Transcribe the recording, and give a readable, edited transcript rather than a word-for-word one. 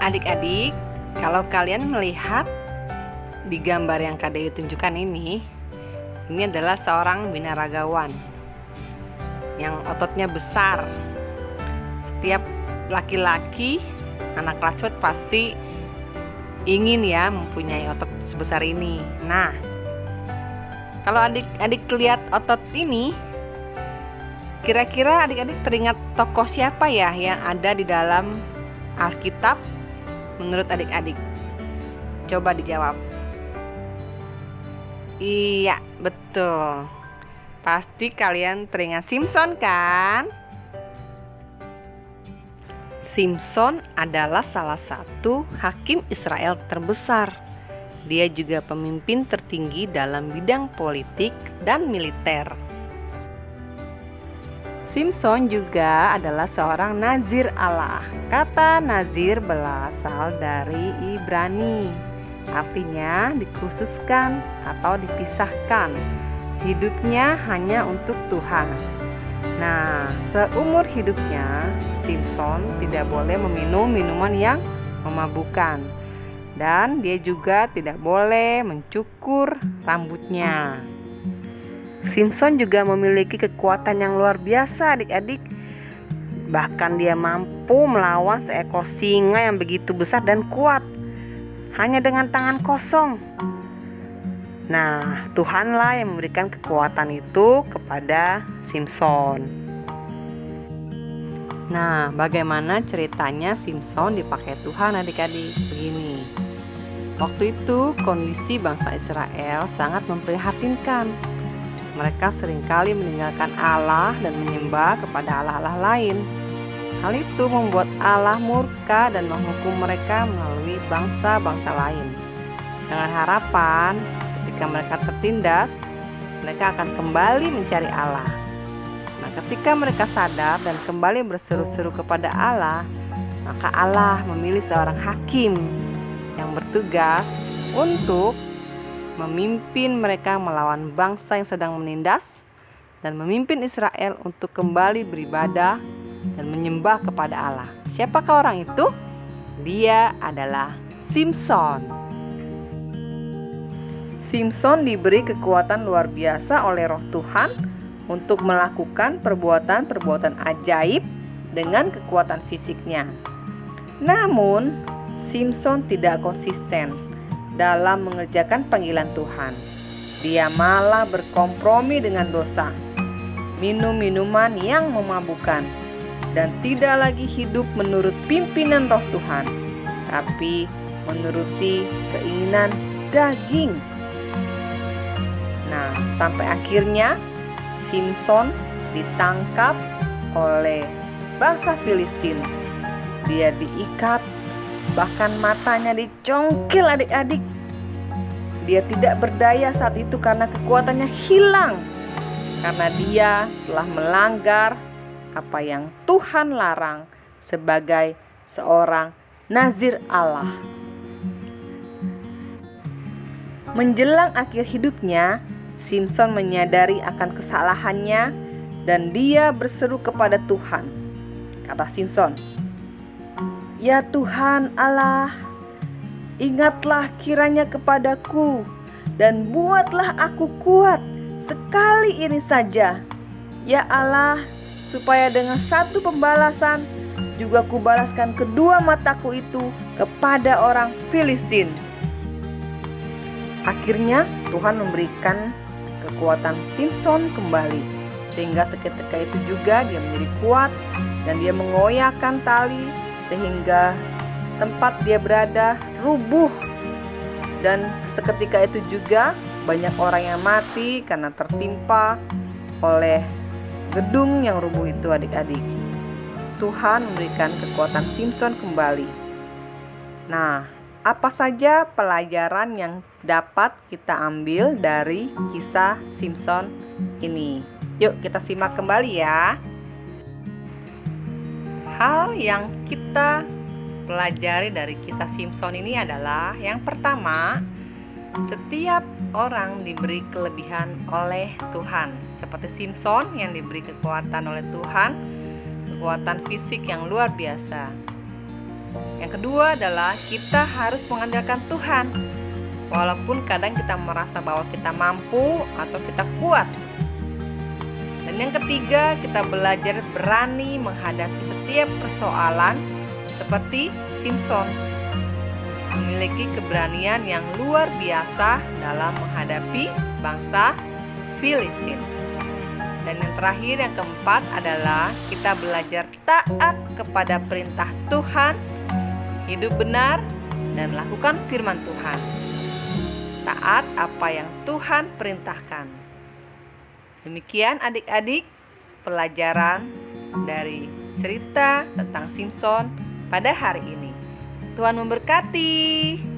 adik-adik, kalau kalian melihat di gambar yang Kak Dewi tunjukkan ini adalah seorang binaragawan yang ototnya besar. Setiap laki-laki anak classmate pasti ingin ya mempunyai otot sebesar ini. Nah, kalau adik-adik lihat otot ini, kira-kira adik-adik teringat tokoh siapa ya yang ada di dalam Alkitab menurut adik-adik? Coba dijawab. Iya, betul. Pasti kalian teringat Simson kan? Simson adalah salah satu hakim Israel terbesar. Dia juga pemimpin tertinggi dalam bidang politik dan militer. Simson juga adalah seorang nazir Allah. Kata nazir berasal dari Ibrani. Artinya dikhususkan atau dipisahkan. Hidupnya hanya untuk Tuhan. Nah, seumur hidupnya Simson tidak boleh meminum minuman yang memabukkan. Dan dia juga tidak boleh mencukur rambutnya. Simson juga memiliki kekuatan yang luar biasa adik-adik. Bahkan dia mampu melawan seekor singa yang begitu besar dan kuat hanya dengan tangan kosong. Nah, Tuhanlah yang memberikan kekuatan itu kepada Simson. Nah, bagaimana ceritanya Simson dipakai Tuhan adik-adik? Begini. Waktu itu kondisi bangsa Israel sangat memprihatinkan. Mereka seringkali meninggalkan Allah dan menyembah kepada allah-allah lain. Hal itu membuat Allah murka dan menghukum mereka melalui bangsa-bangsa lain. Dengan harapan ketika mereka tertindas, mereka akan kembali mencari Allah. Nah, ketika mereka sadar dan kembali berseru-seru kepada Allah, maka Allah memilih seorang hakim yang bertugas untuk memimpin mereka melawan bangsa yang sedang menindas dan memimpin Israel untuk kembali beribadah dan menyembah kepada Allah. Siapakah orang itu? Dia adalah Simson. Simson diberi kekuatan luar biasa oleh Roh Tuhan untuk melakukan perbuatan-perbuatan ajaib dengan kekuatan fisiknya. Namun, Simson tidak konsisten dalam mengerjakan panggilan Tuhan. Dia malah berkompromi dengan dosa, minum minuman yang memabukkan, dan tidak lagi hidup menurut pimpinan Roh Tuhan, tapi menuruti keinginan daging. Nah, sampai akhirnya Simson ditangkap oleh bangsa Filistin. Dia diikat, bahkan matanya dicongkel adik-adik. Dia tidak berdaya saat itu karena kekuatannya hilang, karena dia telah melanggar apa yang Tuhan larang sebagai seorang nazir Allah. Menjelang akhir hidupnya, Simson menyadari akan kesalahannya dan dia berseru kepada Tuhan. Kata Simson, "Ya Tuhan Allah, ingatlah kiranya kepadaku dan buatlah aku kuat sekali ini saja. Ya Allah, supaya dengan satu pembalasan juga kubalaskan kedua mataku itu kepada orang Filistin." Akhirnya Tuhan memberikan kekuatan Simson kembali, sehingga seketika itu juga dia menjadi kuat dan dia mengoyakkan tali sehingga tempat dia berada rubuh. Dan seketika itu juga banyak orang yang mati karena tertimpa oleh gedung yang rubuh itu adik-adik. Tuhan memberikan kekuatan Simson kembali. Nah, apa saja pelajaran yang dapat kita ambil dari kisah Simson ini? Yuk kita simak kembali ya. Hal yang kita pelajari dari kisah Simson ini adalah yang pertama, setiap orang diberi kelebihan oleh Tuhan. Seperti Simson yang diberi kekuatan oleh Tuhan, kekuatan fisik yang luar biasa. Yang kedua adalah kita harus mengandalkan Tuhan. Walaupun kadang kita merasa bahwa kita mampu atau kita kuat. Dan yang ketiga, kita belajar berani menghadapi setiap persoalan seperti Simson. Memiliki keberanian yang luar biasa dalam menghadapi bangsa Filistin. Dan yang terakhir, yang keempat adalah kita belajar taat kepada perintah Tuhan, hidup benar, dan lakukan firman Tuhan. Taat apa yang Tuhan perintahkan. Demikian adik-adik pelajaran dari cerita tentang Simson pada hari ini. Tuhan memberkati.